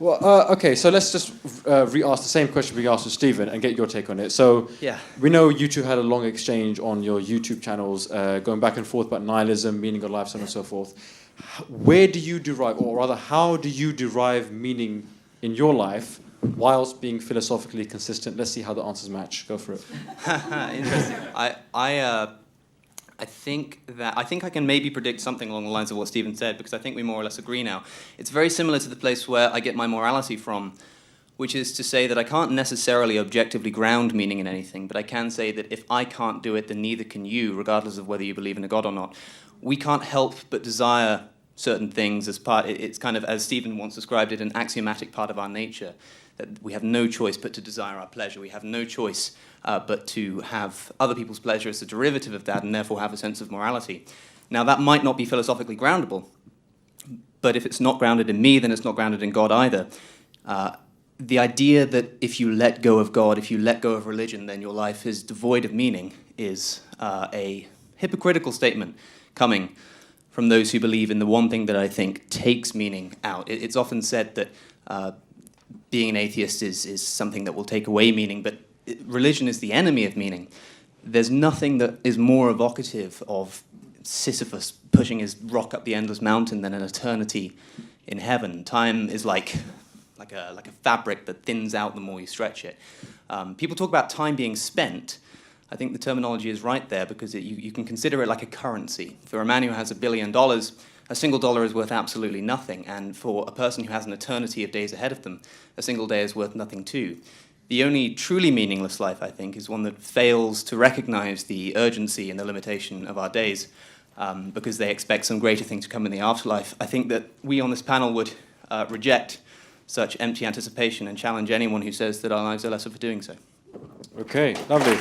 Well, okay, so let's just re-ask the same question we asked to Stephen and get your take on it. So Yeah. we know you two had a long exchange on your YouTube channels, going back and forth about nihilism, meaning of life, so on and so forth. Where do you derive, or rather, how do you derive meaning in your life whilst being philosophically consistent? Let's see how the answers match. Go for it. Interesting. I think I can maybe predict something along the lines of what Stephen said, because I think we more or less agree now. It's very similar to the place where I get my morality from, which is to say that I can't necessarily objectively ground meaning in anything, but I can say that if I can't do it, then neither can you, regardless of whether you believe in a God or not. We can't help but desire certain things as part. It's kind of, as Stephen once described it, an axiomatic part of our nature, that we have no choice but to desire our pleasure. We have no choice but to have other people's pleasure as a derivative of that, and therefore have a sense of morality. Now, that might not be philosophically groundable, but if it's not grounded in me, then it's not grounded in God either. The idea that if you let go of God, if you let go of religion, then your life is devoid of meaning is a hypocritical statement coming from those who believe in the one thing that I think takes meaning out. It's often said that being an atheist is something that will take away meaning, but religion is the enemy of meaning. There's nothing that is more evocative of Sisyphus pushing his rock up the endless mountain than an eternity in heaven. Time is like a fabric that thins out the more you stretch it. People talk about time being spent. I think the terminology is right there, because you can consider it like a currency. For a man who has $1 billion, a single dollar is worth absolutely nothing, and for a person who has an eternity of days ahead of them, a single day is worth nothing too. The only truly meaningless life, I think, is one that fails to recognize the urgency and the limitation of our days, because they expect some greater thing to come in the afterlife. I think that we on this panel would reject such empty anticipation and challenge anyone who says that our lives are lesser for doing so. Okay, lovely.